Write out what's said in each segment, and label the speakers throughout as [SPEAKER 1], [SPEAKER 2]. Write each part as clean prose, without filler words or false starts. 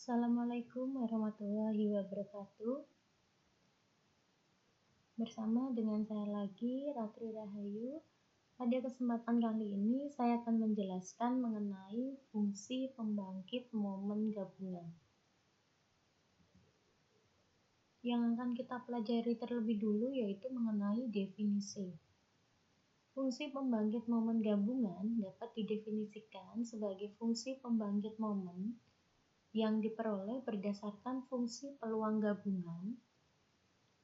[SPEAKER 1] Assalamualaikum warahmatullahi wabarakatuh. Bersama dengan saya lagi, Ratri Rahayu. Pada kesempatan kali ini, saya akan menjelaskan mengenai fungsi pembangkit momen gabungan. Yang akan kita pelajari terlebih dulu yaitu mengenai definisi. Fungsi pembangkit momen gabungan dapat didefinisikan sebagai fungsi pembangkit momen yang diperoleh berdasarkan fungsi peluang gabungan.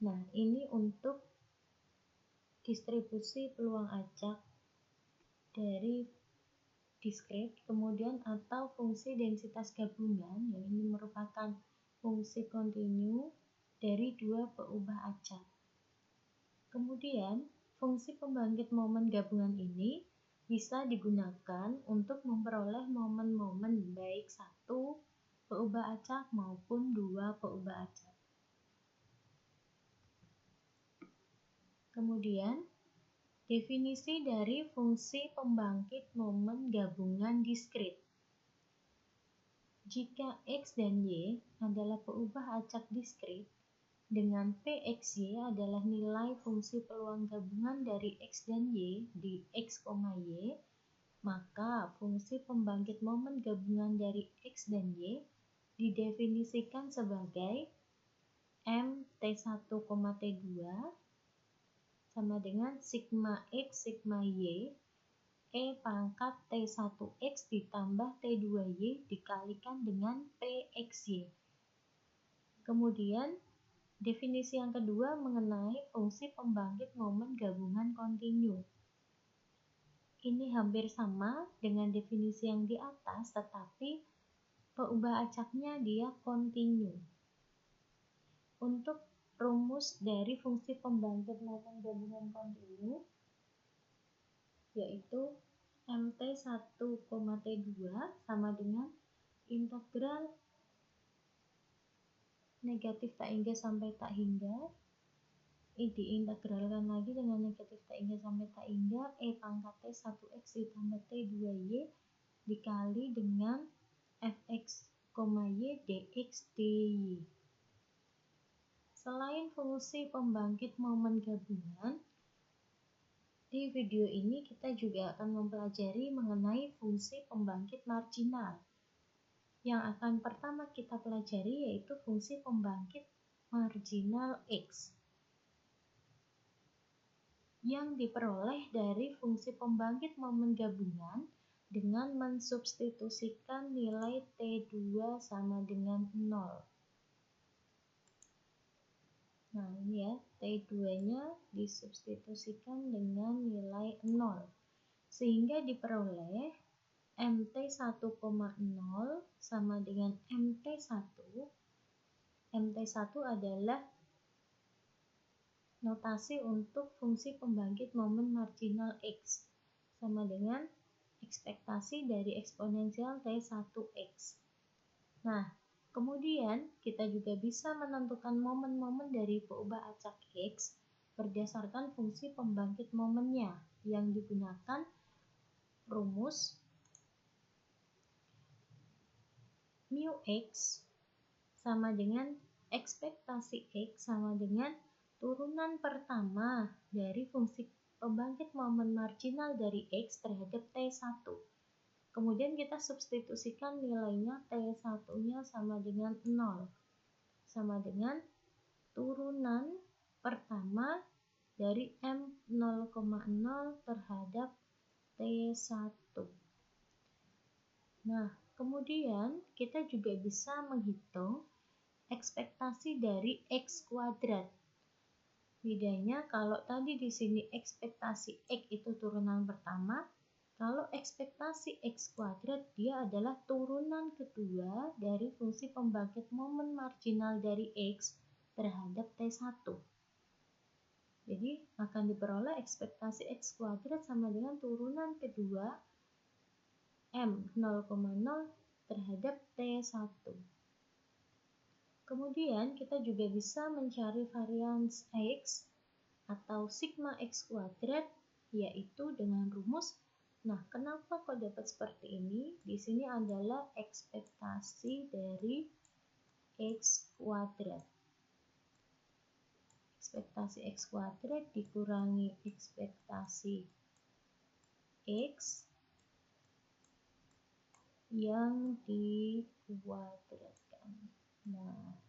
[SPEAKER 1] Nah, ini untuk distribusi peluang acak dari diskrit, kemudian atau fungsi densitas gabungan, yang ini merupakan fungsi kontinu dari dua peubah acak. Kemudian, fungsi pembangkit momen gabungan ini bisa digunakan untuk memperoleh momen-momen baik satu peubah acak maupun dua peubah acak. Kemudian, definisi dari fungsi pembangkit momen gabungan diskrit. Jika X dan Y adalah peubah acak diskrit, dengan PXY adalah nilai fungsi peluang gabungan dari X dan Y di X, Y, maka fungsi pembangkit momen gabungan dari X dan Y didefinisikan sebagai MT1,T2 sama dengan sigma X, sigma Y, E pangkat T1X ditambah T2Y dikalikan dengan PXY. Kemudian, definisi yang kedua mengenai fungsi pembangkit momen gabungan kontinu. Ini hampir sama dengan definisi yang di atas, tetapi peubah acaknya dia kontinu. Untuk rumus dari fungsi pembangkit momen gabungan kontinu yaitu MT1,T2 sama dengan integral negatif tak hingga sampai tak hingga, diintegralkan lagi dengan negatif tak hingga sampai tak hingga, E pangkat T1X ditambah T2Y dikali dengan Fx, Y dx dy. Selain fungsi pembangkit momen gabungan, di video ini kita juga akan mempelajari mengenai fungsi pembangkit marginal. Yang akan pertama kita pelajari yaitu fungsi pembangkit marginal X yang diperoleh dari fungsi pembangkit momen gabungan dengan mensubstitusikan nilai T2 sama dengan 0. Nah, ini ya, T2-nya disubstitusikan dengan nilai 0. Sehingga diperoleh MT1,0 sama dengan MT1. MT1 adalah notasi untuk fungsi pembangkit momen marginal X sama dengan ekspektasi dari eksponensial T1X. Nah, kemudian kita juga bisa menentukan momen-momen dari peubah acak X berdasarkan fungsi pembangkit momennya yang digunakan rumus mu X sama dengan ekspektasi X sama dengan turunan pertama dari fungsi pembangkit momen marginal dari X terhadap T1. Kemudian kita substitusikan nilainya T1-nya sama dengan 0. Sama dengan turunan pertama dari M0,0 terhadap T1. Nah, kemudian kita juga bisa menghitung ekspektasi dari X kuadrat. Bedanya kalau tadi di sini ekspektasi X itu turunan pertama, kalau ekspektasi X kuadrat dia adalah turunan kedua dari fungsi pembangkit momen marginal dari X terhadap T1. Jadi akan diperoleh ekspektasi X kuadrat sama dengan turunan kedua M0,0 terhadap T1. Kemudian kita juga bisa mencari varians X atau sigma X kuadrat yaitu dengan rumus. Nah, kenapa kok dapat seperti ini? Di sini adalah ekspektasi dari X kuadrat. Ekspektasi X kuadrat dikurangi ekspektasi X yang dikuadratkan. Nah,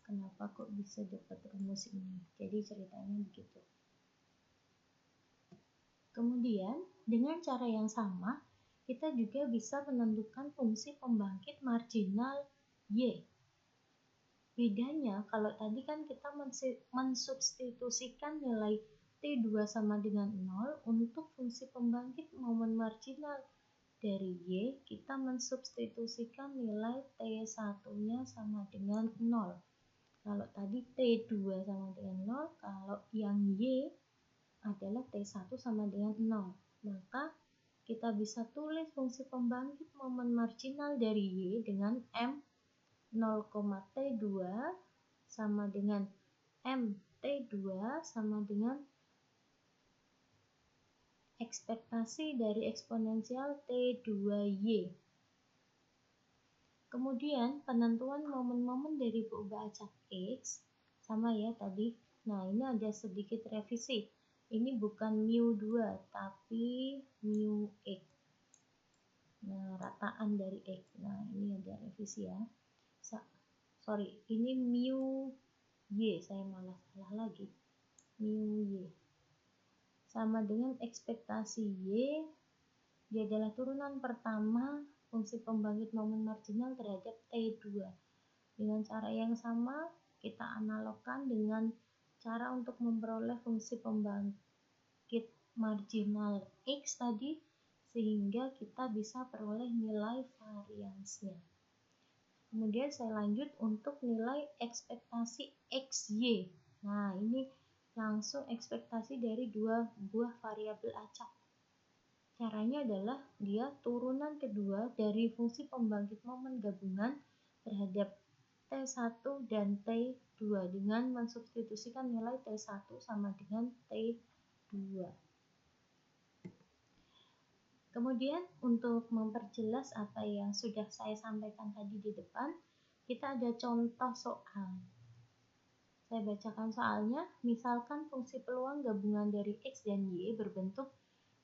[SPEAKER 1] kenapa kok bisa dapat rumus ini? Jadi ceritanya begitu. Kemudian, dengan cara yang sama, kita juga bisa menentukan fungsi pembangkit marginal Y. Bedanya, kalau tadi kan kita mensubstitusikan nilai T2 sama dengan 0 untuk fungsi pembangkit momen marginal dari Y, kita mensubstitusikan nilai T1-nya sama dengan 0. Kalau tadi T2 sama dengan 0, kalau yang Y adalah T1 sama dengan 0. Maka kita bisa tulis fungsi pembangkit momen marginal dari Y dengan M 0,T2 sama dengan MT2 sama dengan ekspektasi dari eksponensial T2Y. Kemudian penentuan momen-momen dari peubah acak X sama ya tadi. Nah, ini ada sedikit revisi. Ini bukan mu2 tapi mu X. Nah, rataan dari X. Nah, ini ada revisi ya. Ini mu Y, saya malah salah lagi. Mu Y sama dengan ekspektasi Y, dia adalah turunan pertama fungsi pembangkit momen marginal terhadap T2. Dengan cara yang sama, kita analogkan dengan cara untuk memperoleh fungsi pembangkit marginal X tadi, sehingga kita bisa peroleh nilai variansnya. Kemudian saya lanjut untuk nilai ekspektasi XY. Nah, ini langsung ekspektasi dari dua buah variabel acak. Caranya adalah dia turunan kedua dari fungsi pembangkit momen gabungan terhadap T1 dan T2 dengan mensubstitusikan nilai T1 sama dengan T2. Kemudian untuk memperjelas apa yang sudah saya sampaikan tadi di depan, kita ada contoh soal. Saya bacakan soalnya. Misalkan fungsi peluang gabungan dari X dan Y berbentuk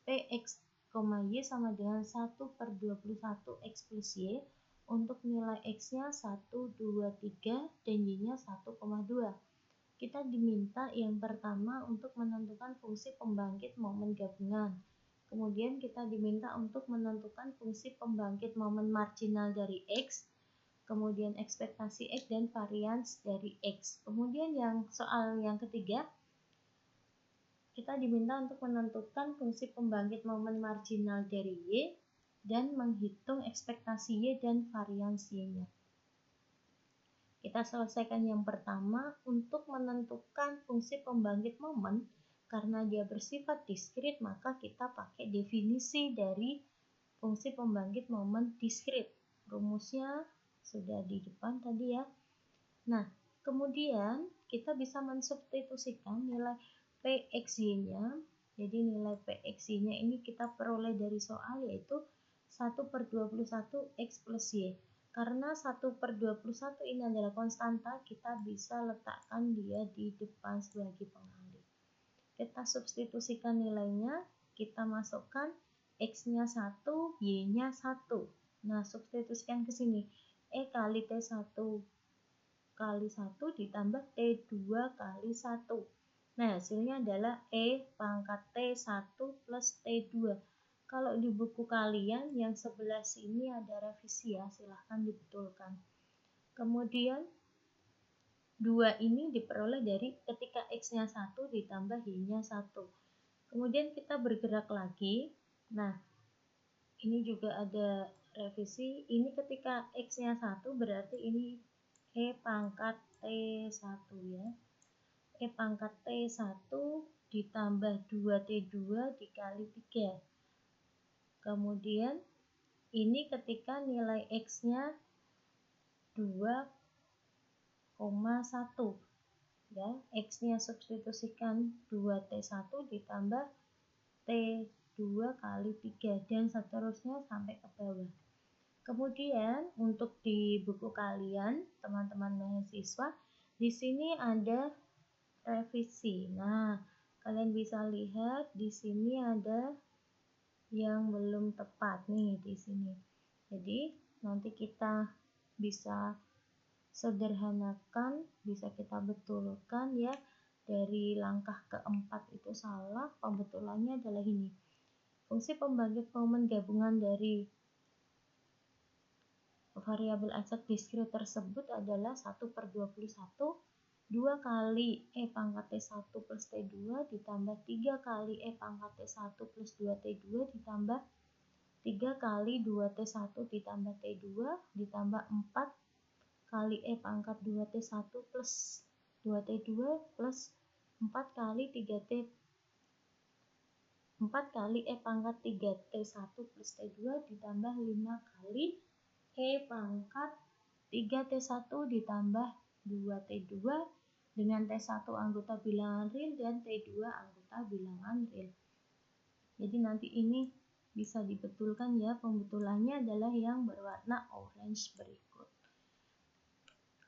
[SPEAKER 1] Px, Y sama dengan 1/21 X plus Y untuk nilai X-nya 1, 2, 3 dan Y-nya 1,2. Kita diminta yang pertama untuk menentukan fungsi pembangkit momen gabungan. Kemudian kita diminta untuk menentukan fungsi pembangkit momen marginal dari X, kemudian ekspektasi X dan varians dari X. Kemudian soal yang ketiga, kita diminta untuk menentukan fungsi pembangkit momen marginal dari Y dan menghitung ekspektasi Y dan varians Y-nya. Kita selesaikan yang pertama untuk menentukan fungsi pembangkit momen. Karena dia bersifat diskrit, maka kita pakai definisi dari fungsi pembangkit momen diskrit. Rumusnya sudah di depan tadi ya. Nah, kemudian kita bisa mensubstitusikan nilai PXY-nya. Jadi nilai PXY-nya ini kita peroleh dari soal, yaitu 1/21 X plus Y. Karena 1/21 ini adalah konstanta, kita bisa letakkan dia di depan sebagai pengalih. Kita substitusikan nilainya, kita masukkan X-nya 1, Y-nya 1. Nah, substitusikan ke sini. E kali T1 kali 1 ditambah T2 kali 1. Nah, hasilnya adalah E pangkat T1 plus T2. Kalau di buku kalian yang sebelah sini ada revisi ya, silahkan dibetulkan. Kemudian 2 ini diperoleh dari ketika X-nya 1 ditambah Y-nya 1. Kemudian kita bergerak lagi. Nah, ini juga ada revisi. Ini ketika X-nya 1 berarti ini E pangkat T1 ya. E pangkat T1 ditambah 2T2 dikali 3. Kemudian ini ketika nilai X-nya 2,1 ya, X-nya substitusikan 2T1 ditambah T2 kali 3 dan seterusnya sampai ke bawah. Kemudian untuk di buku kalian, teman-teman mahasiswa, di sini ada revisi. Nah, kalian bisa lihat di sini ada yang belum tepat nih di sini. Jadi, nanti kita bisa sederhanakan, bisa kita betulkan ya. Dari langkah keempat itu salah, pembetulannya adalah ini. Fungsi pembangkit momen gabungan dari variabel acak diskrit tersebut adalah 1/21 2 kali E pangkat T1 plus T2 ditambah 3 kali E pangkat T1 plus 2T2 ditambah 3 kali 2T1 ditambah T2 ditambah 4 kali E pangkat 2T1 plus 2T2 plus 4 kali 3T 4 kali E pangkat 3T1 plus T2 ditambah 5 kali E pangkat 3T1 ditambah 2T2 dengan T1 anggota bilangan real dan T2 anggota bilangan real. Jadi nanti ini bisa dibetulkan ya, pembetulannya adalah yang berwarna orange berikut.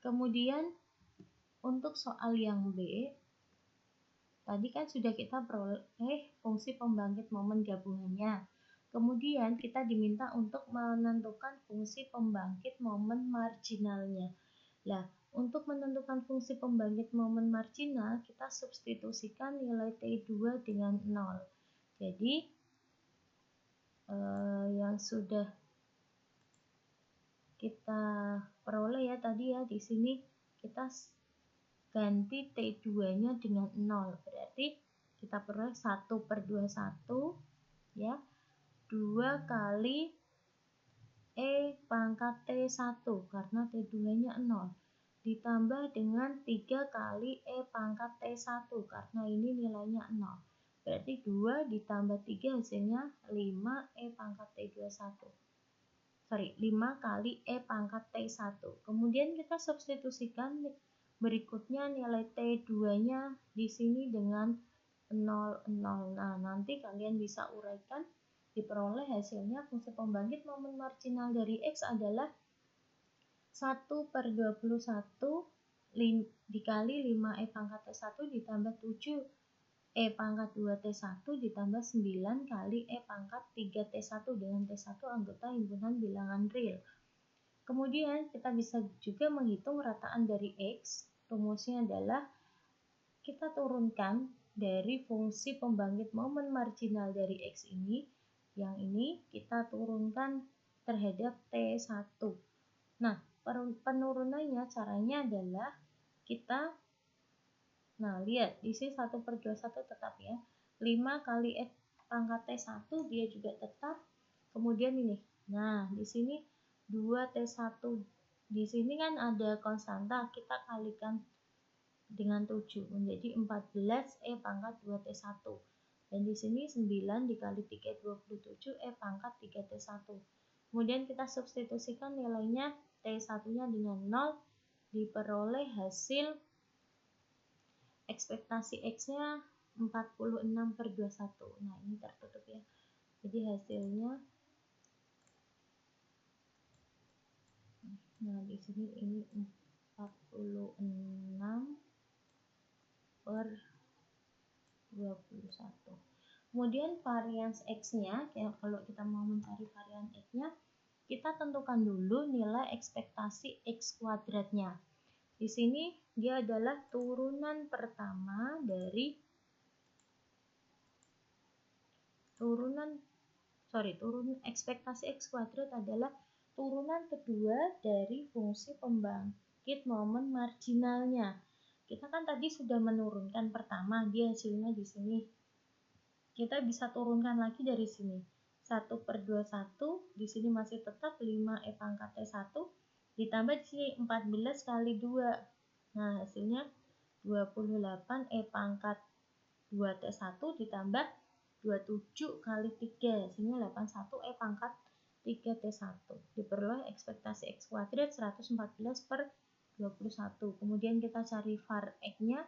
[SPEAKER 1] Kemudian untuk soal yang B, tadi kan sudah kita peroleh fungsi pembangkit momen gabungannya. Kemudian kita diminta untuk menentukan fungsi pembangkit momen marginalnya. Nah, untuk menentukan fungsi pembangkit momen marginal, kita substitusikan nilai T2 dengan 0. Jadi, yang sudah kita peroleh ya tadi ya, di sini kita ganti T2-nya dengan 0. Berarti kita peroleh 1/21 ya. 2 kali E pangkat T1 karena T2-nya 0 ditambah dengan 3 kali E pangkat T1 karena ini nilainya 0. Berarti 2 ditambah 3 hasilnya 5 E pangkat T21. 5 kali E pangkat T1. Kemudian kita substitusikan berikutnya nilai T2-nya di sini dengan 0, 0. Nah, nanti kalian bisa uraikan, diperoleh hasilnya fungsi pembangkit momen marginal dari X adalah 1/21 dikali 5 E pangkat T1 ditambah 7 E pangkat 2T1 ditambah 9 kali E pangkat 3T1 dengan T1 anggota himpunan bilangan real. Kemudian kita bisa juga menghitung rataan dari X. Rumusnya adalah kita turunkan dari fungsi pembangkit momen marginal dari X ini, yang ini kita turunkan terhadap T1. Nah, penurunannya caranya adalah kita, nah lihat di sini 1/21 tetap ya, 5 kali E pangkat T1 dia juga tetap. Kemudian ini, nah di sini 2T1, di sini kan ada konstanta, kita kalikan dengan 7 menjadi 14 E pangkat 2T1. Dan di sini 9 dikali 3 27 E pangkat 3T1. Kemudian kita substitusikan nilainya T1-nya dengan 0, diperoleh hasil ekspektasi X-nya 46/21. Nah, ini tertutup ya. Jadi hasilnya, nah di sini ini 46/21. Kemudian varians X-nya, kalau kita mau mencari varian X-nya, kita tentukan dulu nilai ekspektasi X kuadratnya. Di sini dia adalah turunan pertama dari turunan ekspektasi X kuadrat adalah turunan kedua dari fungsi pembangkit momen marginalnya. Kita kan tadi sudah menurunkan pertama, dia hasilnya di sini. Kita bisa turunkan lagi dari sini. 1/21, di sini masih tetap 5 E pangkat T1, ditambah di sini 14 kali 2. Nah, hasilnya 28 E pangkat 2T1 ditambah 27 kali 3, hasilnya 81 E pangkat 3T1. Diperoleh ekspektasi X kuadrat 114/21. Kemudian kita cari var X-nya,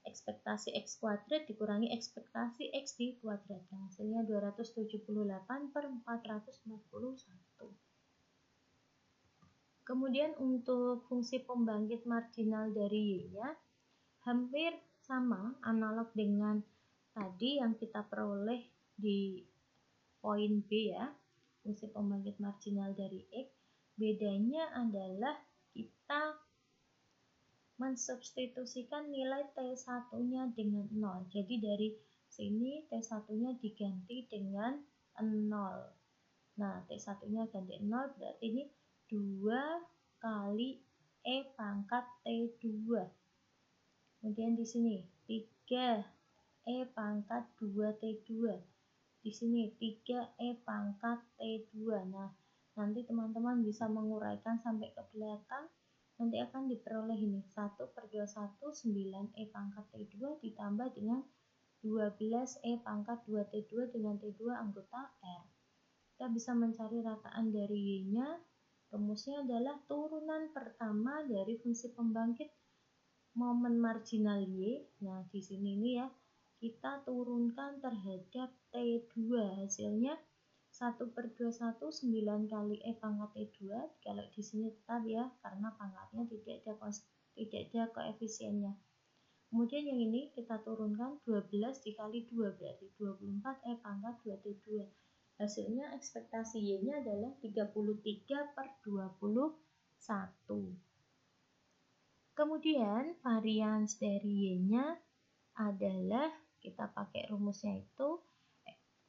[SPEAKER 1] ekspektasi X kuadrat dikurangi ekspektasi X dikuadratkan. Hasilnya 278/441. Kemudian untuk fungsi pembangkit marginal dari Y-nya hampir sama, analog dengan tadi yang kita peroleh di poin B ya, fungsi pembangkit marginal dari X. Bedanya adalah kita mensubstitusikan nilai T1-nya dengan 0. Jadi dari sini T1-nya diganti dengan 0. Nah, T1-nya ganti 0 berarti ini 2 kali E pangkat T2. Kemudian di sini 3 E pangkat 2T2. Di sini 3 E pangkat T2. Nah, nanti teman-teman bisa menguraikan sampai ke belakang. Nanti akan diperoleh ini 1/21 9 E pangkat T2 ditambah dengan 12 E pangkat 2T2 dengan T2 anggota R. Kita bisa mencari rataan dari Y-nya. Rumusnya adalah turunan pertama dari fungsi pembangkit momen marginal Y. Nah, di sini nih ya, kita turunkan terhadap T2. Hasilnya 1/21 9 kali E pangkat T2. Kalau di sini tetap ya, karena pangkatnya tidak ada koefisiennya. Kemudian yang ini kita turunkan 12 dikali 2 berarti 24 E pangkat 2T2. Hasilnya ekspektasi Y-nya adalah 33/21. Kemudian varians dari Y-nya adalah kita pakai rumusnya itu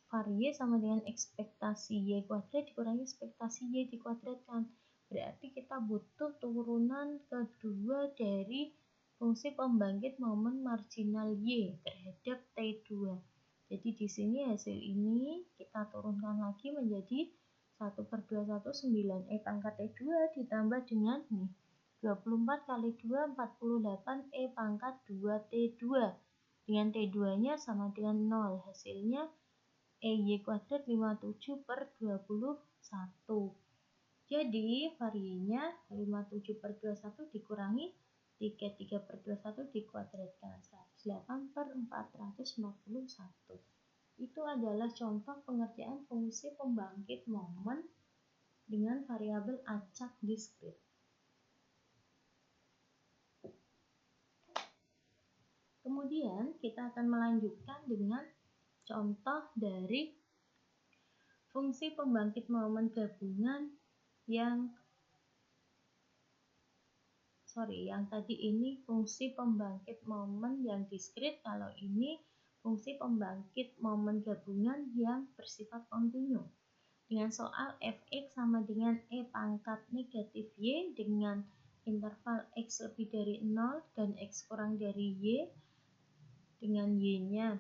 [SPEAKER 1] varie sama dengan ekspektasi Y kuadrat dikurangi ekspektasi Y dikuadratkan. Berarti kita butuh turunan kedua dari fungsi pembangkit momen marginal Y terhadap T2. Jadi di sini hasil ini kita turunkan lagi menjadi 1/21 9 E pangkat T2 ditambah dengan 24 kali 2 48 E pangkat 2T2. Dengan T2-nya sama dengan 0. Hasilnya EY kuadrat 57/21. Jadi varienya 57/21 dikurangi 33/21 dikuadratkan 108/441. Itu adalah contoh pengerjaan fungsi pembangkit momen dengan variabel acak diskrit. Kemudian kita akan melanjutkan dengan contoh dari fungsi pembangkit momen gabungan yang tadi ini fungsi pembangkit momen yang diskrit, kalau ini fungsi pembangkit momen gabungan yang bersifat kontinu. Dengan soal fx sama dengan E pangkat negatif Y dengan interval X lebih dari 0 dan X kurang dari Y, dengan Y-nya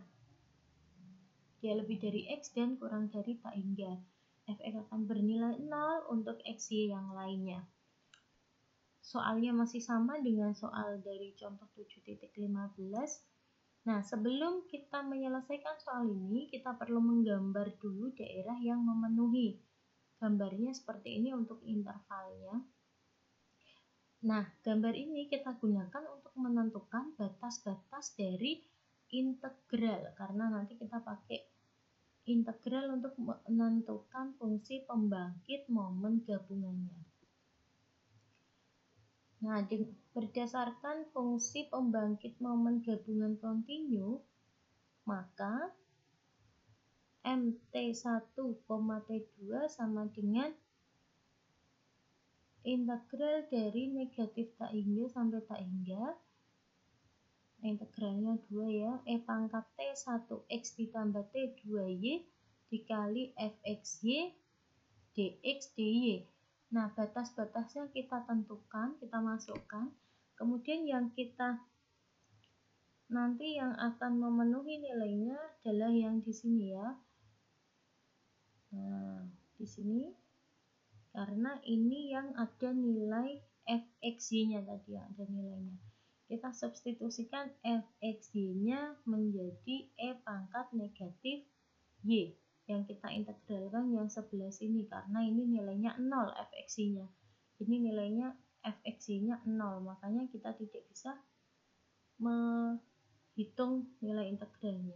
[SPEAKER 1] dia lebih dari X dan kurang dari tak hingga. Fx akan bernilai 0 untuk X, Y yang lainnya. Soalnya masih sama dengan soal dari contoh 7.15. Nah, sebelum kita menyelesaikan soal ini, kita perlu menggambar dulu daerah yang memenuhi. Gambarnya seperti ini untuk intervalnya. Nah, gambar ini kita gunakan untuk menentukan batas-batas dari integral, karena nanti kita pakai integral untuk menentukan fungsi pembangkit momen gabungannya. Nah, berdasarkan fungsi pembangkit momen gabungan kontinu, maka MT1, T2 sama dengan integral dari negatif tak hingga sampai tak hingga. Integralnya 2 ya, E pangkat T1X ditambah T2Y dikali Fxy dx dy. Nah, batas-batasnya kita tentukan, kita masukkan. Kemudian yang kita nanti yang akan memenuhi nilainya adalah yang di sini ya. Nah, di sini karena ini yang ada nilai Fxy-nya tadi ya, ada nilainya. Kita substitusikan Fxy-nya menjadi E pangkat negatif Y. Yang kita integralkan yang sebelah sini karena ini nilainya 0 Fxy-nya. Ini nilainya Fxy-nya 0, makanya kita tidak bisa menghitung nilai integralnya.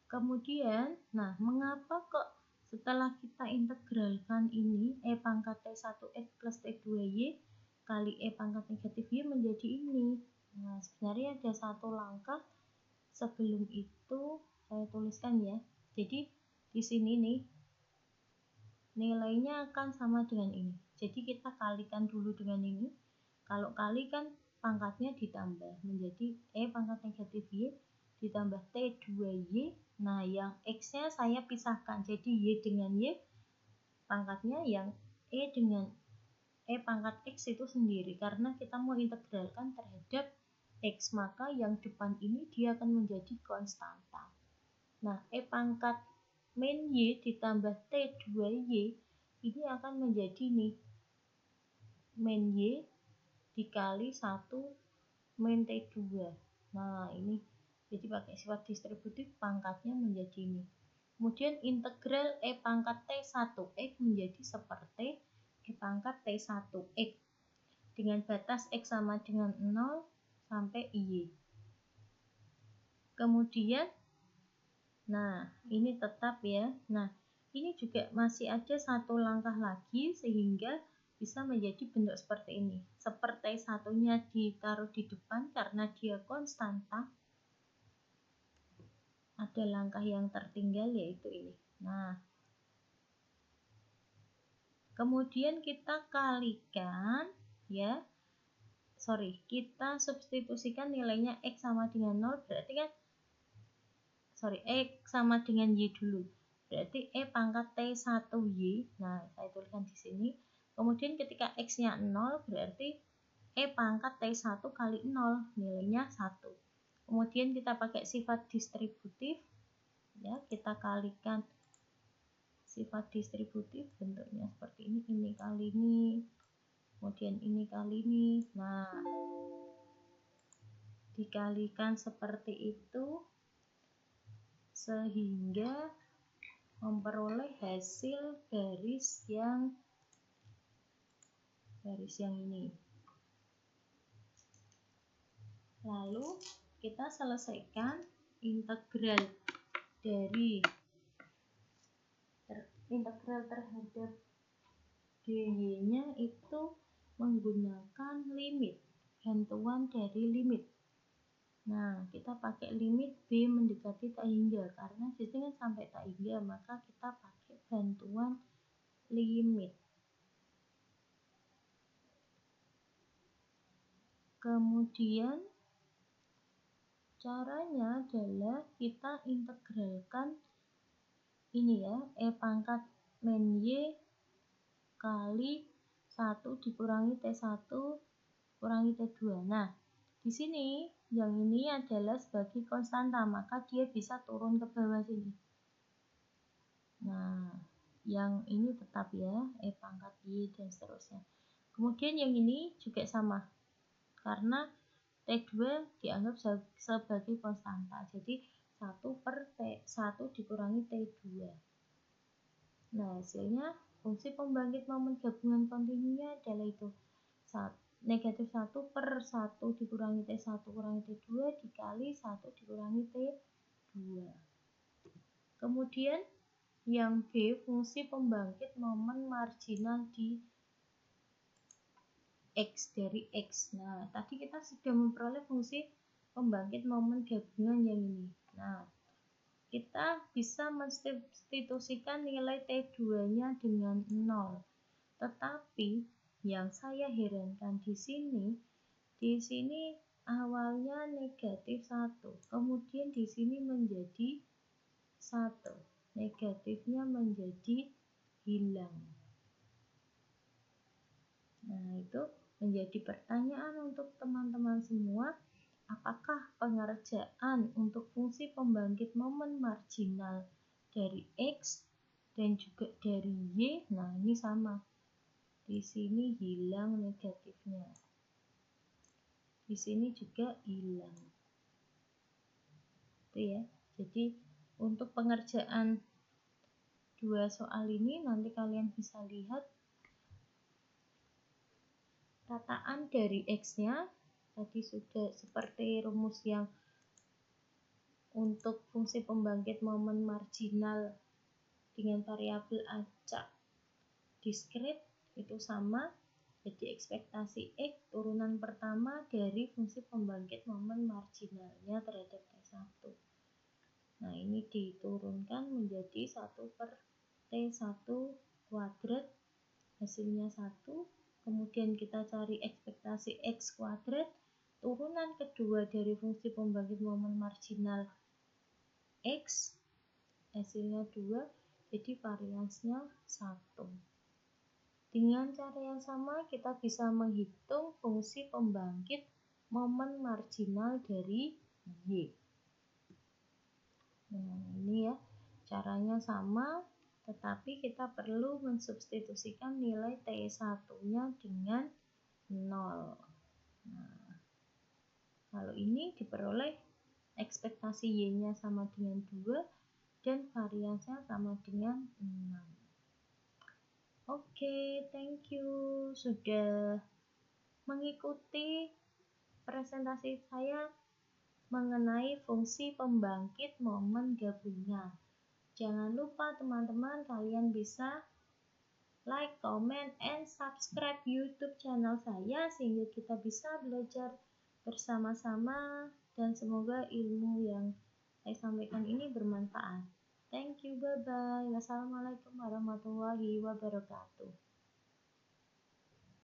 [SPEAKER 1] Kemudian, nah, mengapa kok Setelah kita integralkan ini, E pangkat T1X plus T2Y kali E pangkat negatif Y menjadi ini. Nah, sebenarnya ada satu langkah sebelum itu saya tuliskan ya. Jadi di sini nih nilainya akan sama dengan ini. Jadi kita kalikan dulu dengan ini. Kalau kali kan pangkatnya ditambah menjadi E pangkat negatif Y ditambah T2Y. Nah, yang X-nya saya pisahkan. Jadi Y dengan Y pangkatnya, yang E dengan E pangkat X itu sendiri. Karena kita mau integralkan terhadap X, maka yang depan ini dia akan menjadi konstanta. Nah, E pangkat min Y ditambah T2Y ini akan menjadi nih min Y dikali 1 min T2. Nah, ini jadi pakai sifat distributif pangkatnya menjadi ini. Kemudian integral E pangkat T1X menjadi seperti E pangkat T1X dengan batas X sama dengan 0 sampai Y. Kemudian nah, ini tetap ya. Nah, ini juga masih ada satu langkah lagi sehingga bisa menjadi bentuk seperti ini. Seperti satunya ditaruh di depan karena dia konstanta. Ada langkah yang tertinggal yaitu ini. Nah, kemudian kita kalikan ya. Kita substitusikan nilainya X sama dengan 0 berarti kan X sama dengan Y dulu. Berarti E pangkat T1Y. Nah, saya tuliskan di sini. Kemudian ketika X-nya 0, berarti E pangkat T1 kali 0. Nilainya 1. Kemudian kita pakai sifat distributif. Ya, kita kalikan sifat distributif. Bentuknya seperti ini. Ini kali ini. Kemudian ini kali ini. Nah, dikalikan seperti itu sehingga memperoleh hasil garis yang ini. Lalu kita selesaikan integral terhadap dy-nya itu menggunakan limit, bantuan dari limit. Nah, kita pakai limit B mendekati tak hingga, karena di sini kan sampai tak hingga, maka kita pakai bantuan limit. Kemudian caranya adalah kita integralkan ini ya, E pangkat min Y kali 1 dikurangi T1 kurangi T2. Nah, di sini yang ini adalah sebagai konstanta, maka dia bisa turun ke bawah sini. Nah, yang ini tetap ya, E pangkat Y dan seterusnya. Kemudian yang ini juga sama, karena T2 dianggap sebagai konstanta. Jadi 1 per T1 dikurangi T2. Nah, hasilnya fungsi pembangkit momen gabungan kontinunya adalah itu. Negatif 1 per 1 dikurangi T1 kurangi T2 dikali 1 dikurangi T2. Kemudian yang B, fungsi pembangkit momen marginal di X dari X. Nah, tadi kita sudah memperoleh fungsi pembangkit momen gabungan yang ini. Nah, kita bisa mensubstitusikan nilai T2-nya dengan 0. Tetapi yang saya herankan di sini awalnya negatif 1, kemudian di sini menjadi 1, negatifnya menjadi hilang. Nah, itu menjadi pertanyaan untuk teman-teman semua, apakah pengerjaan untuk fungsi pembangkit momen marginal dari X dan juga dari Y, nah ini sama. Di sini hilang negatifnya. Di sini juga hilang. Itu ya. Jadi untuk pengerjaan dua soal ini nanti kalian bisa lihat rataan dari X-nya. Tadi sudah seperti rumus yang untuk fungsi pembangkit momen marginal dengan variabel acak diskrit itu sama, jadi ekspektasi X turunan pertama dari fungsi pembangkit momen marginalnya terhadap T1. Nah, ini diturunkan menjadi 1/T1 kuadrat, hasilnya 1. Kemudian kita cari ekspektasi X kuadrat, turunan kedua dari fungsi pembangkit momen marginal X, hasilnya 2, jadi variansnya 1. Dengan cara yang sama, kita bisa menghitung fungsi pembangkit momen marginal dari Y. Nah, ini ya, caranya sama, tetapi kita perlu mensubstitusikan nilai T1-nya dengan 0. Nah, kalau ini diperoleh ekspektasi Y-nya sama dengan 2 dan variansnya sama dengan 6. Oke, thank you sudah mengikuti presentasi saya mengenai fungsi pembangkit momen gabungan. Jangan lupa teman-teman, kalian bisa like, comment, and subscribe YouTube channel saya sehingga kita bisa belajar bersama-sama dan semoga ilmu yang saya sampaikan ini bermanfaat. Thank you, bye-bye. Wassalamualaikum warahmatullahi wabarakatuh.